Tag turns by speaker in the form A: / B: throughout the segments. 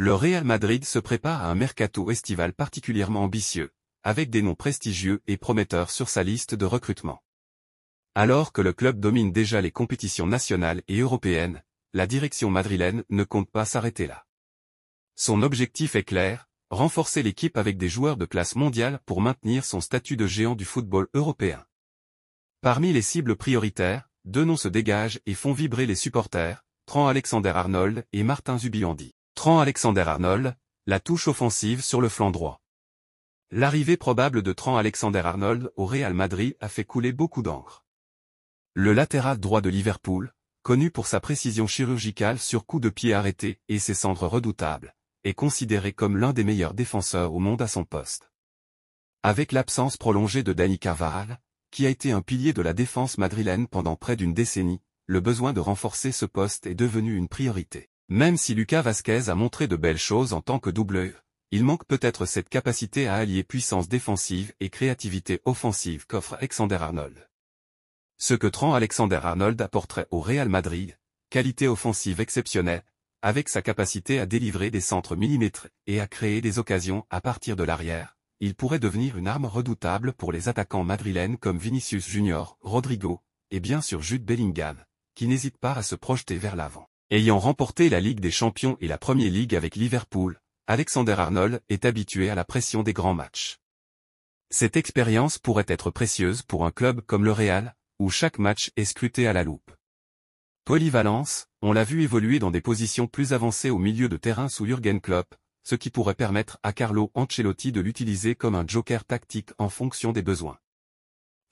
A: Le Real Madrid se prépare à un mercato estival particulièrement ambitieux, avec des noms prestigieux et prometteurs sur sa liste de recrutement. Alors que le club domine déjà les compétitions nationales et européennes, la direction madrilène ne compte pas s'arrêter là. Son objectif est clair, renforcer l'équipe avec des joueurs de classe mondiale pour maintenir son statut de géant du football européen. Parmi les cibles prioritaires, deux noms se dégagent et font vibrer les supporters, Trent Alexander-Arnold et Martin Zubimendi. Trent Alexander-Arnold, la touche offensive sur le flanc droit. L'arrivée probable de Trent Alexander-Arnold au Real Madrid a fait couler beaucoup d'encre. Le latéral droit de Liverpool, connu pour sa précision chirurgicale sur coup de pied arrêté et ses centres redoutables, est considéré comme l'un des meilleurs défenseurs au monde à son poste. Avec l'absence prolongée de Dani Carvajal, qui a été un pilier de la défense madrilène pendant près d'une décennie, le besoin de renforcer ce poste est devenu une priorité. Même si Lucas Vázquez a montré de belles choses en tant que doubleur, il manque peut-être cette capacité à allier puissance défensive et créativité offensive qu'offre Alexander-Arnold. Ce que Trent Alexander-Arnold apporterait au Real Madrid, qualité offensive exceptionnelle, avec sa capacité à délivrer des centres millimètres et à créer des occasions à partir de l'arrière, il pourrait devenir une arme redoutable pour les attaquants madrilènes comme Vinicius Junior, Rodrigo, et bien sûr Jude Bellingham, qui n'hésite pas à se projeter vers l'avant. Ayant remporté la Ligue des Champions et la Premier League avec Liverpool, Alexander-Arnold est habitué à la pression des grands matchs. Cette expérience pourrait être précieuse pour un club comme le Real, où chaque match est scruté à la loupe. Polyvalence, on l'a vu évoluer dans des positions plus avancées au milieu de terrain sous Jürgen Klopp, ce qui pourrait permettre à Carlo Ancelotti de l'utiliser comme un joker tactique en fonction des besoins.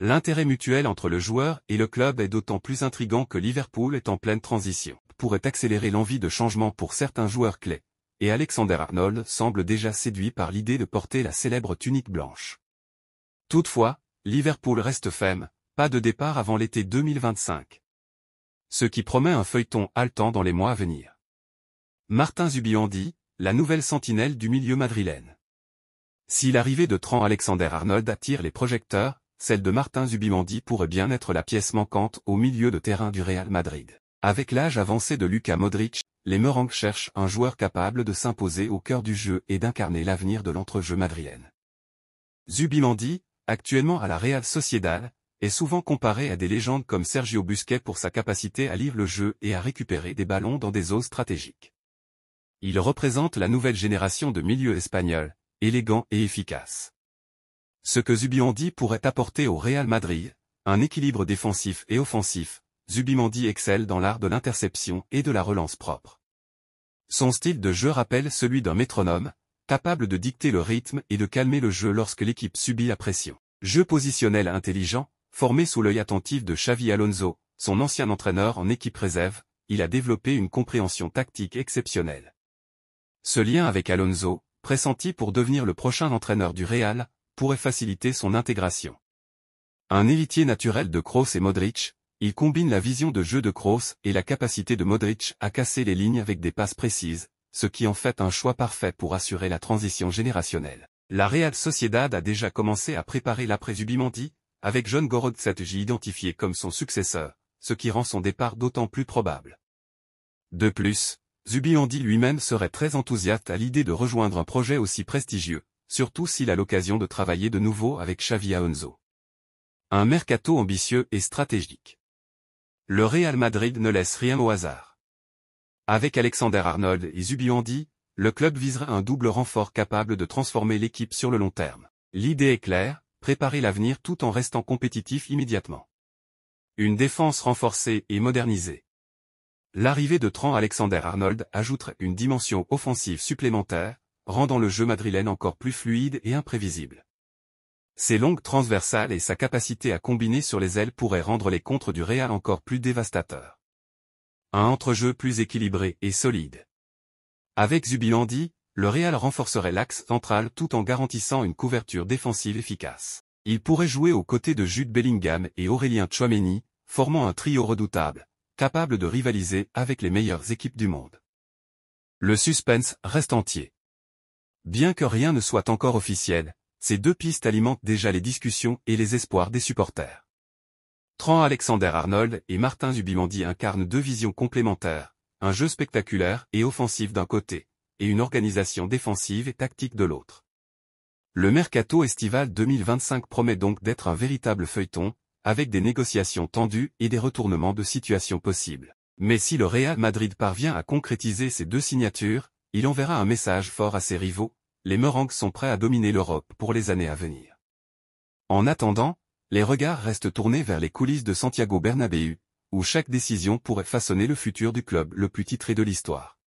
A: L'intérêt mutuel entre le joueur et le club est d'autant plus intrigant que Liverpool est en pleine transition, pourrait accélérer l'envie de changement pour certains joueurs clés, et Alexander-Arnold semble déjà séduit par l'idée de porter la célèbre tunique blanche. Toutefois, Liverpool reste ferme, pas de départ avant l'été 2025. Ce qui promet un feuilleton haletant dans les mois à venir. Martin Zubimendi, la nouvelle sentinelle du milieu madrilène. Si l'arrivée de Trent Alexander-Arnold attire les projecteurs, celle de Martin Zubimendi pourrait bien être la pièce manquante au milieu de terrain du Real Madrid. Avec l'âge avancé de Luka Modric, les Merengues cherchent un joueur capable de s'imposer au cœur du jeu et d'incarner l'avenir de l'entrejeu madrilène. Zubimendi, actuellement à la Real Sociedad, est souvent comparé à des légendes comme Sergio Busquets pour sa capacité à lire le jeu et à récupérer des ballons dans des zones stratégiques. Il représente la nouvelle génération de milieux espagnols, élégants et efficaces. Ce que Zubimendi pourrait apporter au Real Madrid, un équilibre défensif et offensif, Zubimendi excelle dans l'art de l'interception et de la relance propre. Son style de jeu rappelle celui d'un métronome, capable de dicter le rythme et de calmer le jeu lorsque l'équipe subit la pression. Jeu positionnel intelligent, formé sous l'œil attentif de Xavi Alonso, son ancien entraîneur en équipe réserve, il a développé une compréhension tactique exceptionnelle. Ce lien avec Alonso, pressenti pour devenir le prochain entraîneur du Real, pourrait faciliter son intégration. Un héritier naturel de Kroos et Modric, il combine la vision de jeu de Kroos et la capacité de Modric à casser les lignes avec des passes précises, ce qui en fait un choix parfait pour assurer la transition générationnelle. La Real Sociedad a déjà commencé à préparer l'après-Zubimendi, avec John Gorodsetji identifié comme son successeur, ce qui rend son départ d'autant plus probable. De plus, Zubimendi lui-même serait très enthousiaste à l'idée de rejoindre un projet aussi prestigieux, surtout s'il a l'occasion de travailler de nouveau avec Xavi Alonso. Un mercato ambitieux et stratégique. Le Real Madrid ne laisse rien au hasard. Avec Alexander-Arnold et Zubimendi, le club viserait un double renfort capable de transformer l'équipe sur le long terme. L'idée est claire, préparer l'avenir tout en restant compétitif immédiatement. Une défense renforcée et modernisée. L'arrivée de Trent Alexander-Arnold ajouterait une dimension offensive supplémentaire, rendant le jeu madrilène encore plus fluide et imprévisible. Ses longues transversales et sa capacité à combiner sur les ailes pourraient rendre les contres du Real encore plus dévastateurs. Un entrejeu plus équilibré et solide. Avec Zubimendi, le Real renforcerait l'axe central tout en garantissant une couverture défensive efficace. Il pourrait jouer aux côtés de Jude Bellingham et Aurélien Tchouaméni, formant un trio redoutable, capable de rivaliser avec les meilleures équipes du monde. Le suspense reste entier. Bien que rien ne soit encore officiel, ces deux pistes alimentent déjà les discussions et les espoirs des supporters. Trent Alexander-Arnold et Martin Zubimendi incarnent deux visions complémentaires, un jeu spectaculaire et offensif d'un côté, et une organisation défensive et tactique de l'autre. Le mercato estival 2025 promet donc d'être un véritable feuilleton, avec des négociations tendues et des retournements de situation possibles. Mais si le Real Madrid parvient à concrétiser ces deux signatures, il enverra un message fort à ses rivaux, les Merengues sont prêts à dominer l'Europe pour les années à venir. En attendant, les regards restent tournés vers les coulisses de Santiago Bernabéu, où chaque décision pourrait façonner le futur du club le plus titré de l'histoire.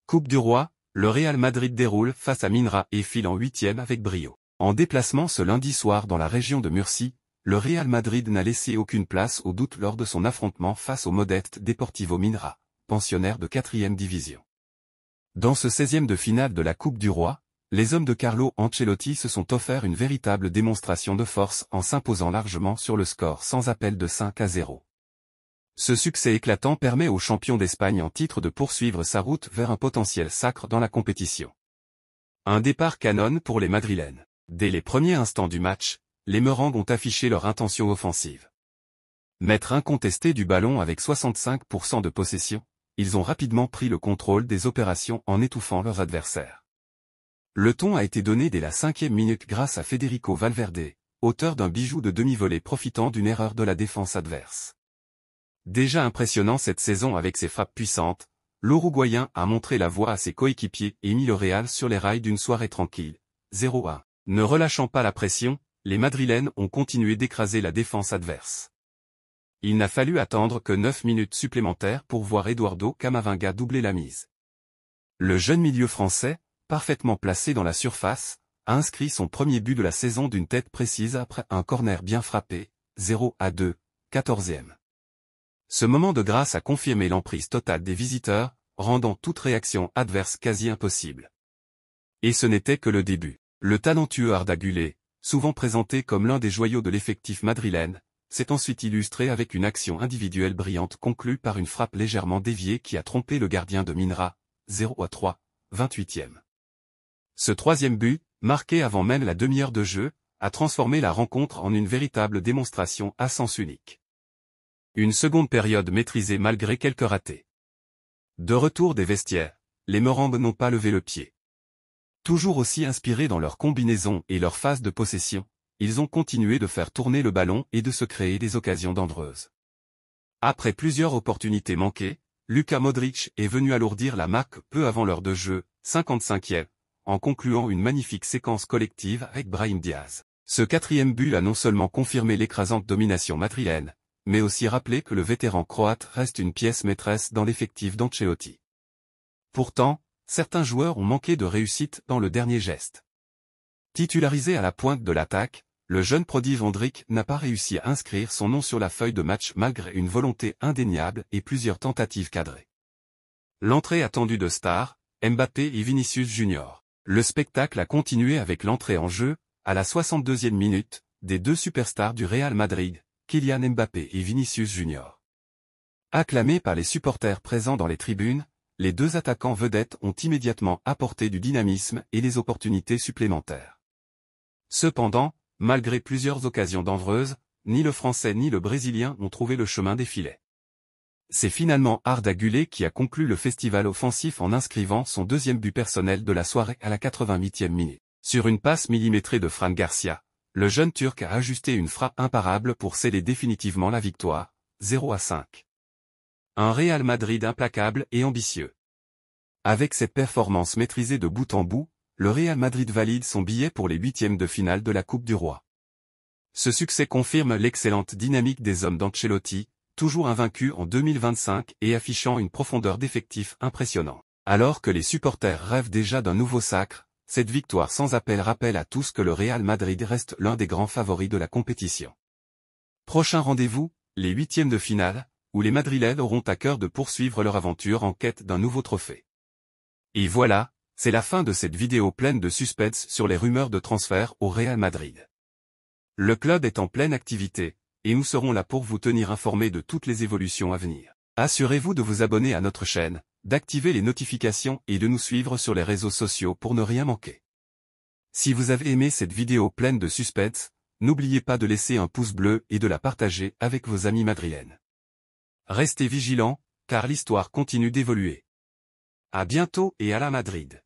A: Coupe du Roi, le Real Madrid déroule face à Minra et file en 8e avec brio. En déplacement ce lundi soir dans la région de Murcie, le Real Madrid n'a laissé aucune place au doute lors de son affrontement face au modeste Deportivo Minra, pensionnaire de 4e division. Dans ce 16e de finale de la Coupe du Roi, les hommes de Carlo Ancelotti se sont offerts une véritable démonstration de force en s'imposant largement sur le score sans appel de 5-0. Ce succès éclatant permet au champion d'Espagne en titre de poursuivre sa route vers un potentiel sacre dans la compétition. Un départ canon pour les Madrilènes. Dès les premiers instants du match, les Merengues ont affiché leur intention offensive. Maître incontesté du ballon avec 65% de possession, ils ont rapidement pris le contrôle des opérations en étouffant leurs adversaires. Le ton a été donné dès la 5e minute grâce à Federico Valverde, auteur d'un bijou de demi-volée profitant d'une erreur de la défense adverse. Déjà impressionnant cette saison avec ses frappes puissantes, l'Uruguayen a montré la voie à ses coéquipiers et mis le Real sur les rails d'une soirée tranquille, 0-1. Ne relâchant pas la pression, les Madrilènes ont continué d'écraser la défense adverse. Il n'a fallu attendre que 9 minutes supplémentaires pour voir Eduardo Camavinga doubler la mise. Le jeune milieu français, parfaitement placé dans la surface, a inscrit son premier but de la saison d'une tête précise après un corner bien frappé, 0-2, 14e. Ce moment de grâce a confirmé l'emprise totale des visiteurs, rendant toute réaction adverse quasi impossible. Et ce n'était que le début. Le talentueux Arda Güler, souvent présenté comme l'un des joyaux de l'effectif madrilène, s'est ensuite illustré avec une action individuelle brillante conclue par une frappe légèrement déviée qui a trompé le gardien de Minra, 0-3, 28e. Ce troisième but, marqué avant même la demi-heure de jeu, a transformé la rencontre en une véritable démonstration à sens unique. Une seconde période maîtrisée malgré quelques ratés. De retour des vestiaires, les Merengues n'ont pas levé le pied. Toujours aussi inspirés dans leur combinaison et leur phase de possession, ils ont continué de faire tourner le ballon et de se créer des occasions dangereuses. Après plusieurs opportunités manquées, Luka Modric est venu alourdir la marque peu avant l'heure de jeu, 55e, en concluant une magnifique séquence collective avec Brahim Diaz. Ce quatrième but a non seulement confirmé l'écrasante domination madrilène, mais aussi rappelé que le vétéran croate reste une pièce maîtresse dans l'effectif d'Ancelotti. Pourtant, certains joueurs ont manqué de réussite dans le dernier geste. Titularisé à la pointe de l'attaque, le jeune prodige Endrick n'a pas réussi à inscrire son nom sur la feuille de match malgré une volonté indéniable et plusieurs tentatives cadrées. L'entrée attendue de stars, Mbappé et Vinicius Junior. Le spectacle a continué avec l'entrée en jeu, à la 62e minute, des deux superstars du Real Madrid, Kylian Mbappé et Vinicius Junior. Acclamés par les supporters présents dans les tribunes, les deux attaquants vedettes ont immédiatement apporté du dynamisme et des opportunités supplémentaires. Cependant, malgré plusieurs occasions dangereuses, ni le Français ni le Brésilien n'ont trouvé le chemin des filets. C'est finalement Arda Güler qui a conclu le festival offensif en inscrivant son deuxième but personnel de la soirée à la 88e minute. Sur une passe millimétrée de Fran Garcia, le jeune Turc a ajusté une frappe imparable pour sceller définitivement la victoire, 0-5. Un Real Madrid implacable et ambitieux. Avec cette performance maîtrisée de bout en bout, le Real Madrid valide son billet pour les huitièmes de finale de la Coupe du Roi. Ce succès confirme l'excellente dynamique des hommes d'Ancelotti, toujours invaincus en 2025 et affichant une profondeur d'effectif impressionnante. Alors que les supporters rêvent déjà d'un nouveau sacre, cette victoire sans appel rappelle à tous que le Real Madrid reste l'un des grands favoris de la compétition. Prochain rendez-vous, les huitièmes de finale, où les Madrilènes auront à cœur de poursuivre leur aventure en quête d'un nouveau trophée. Et voilà, c'est la fin de cette vidéo pleine de suspense sur les rumeurs de transfert au Real Madrid. Le club est en pleine activité, et nous serons là pour vous tenir informés de toutes les évolutions à venir. Assurez-vous de vous abonner à notre chaîne, d'activer les notifications et de nous suivre sur les réseaux sociaux pour ne rien manquer. Si vous avez aimé cette vidéo pleine de suspense, n'oubliez pas de laisser un pouce bleu et de la partager avec vos amis madrilènes. Restez vigilants, car l'histoire continue d'évoluer. À bientôt et à la Madrid.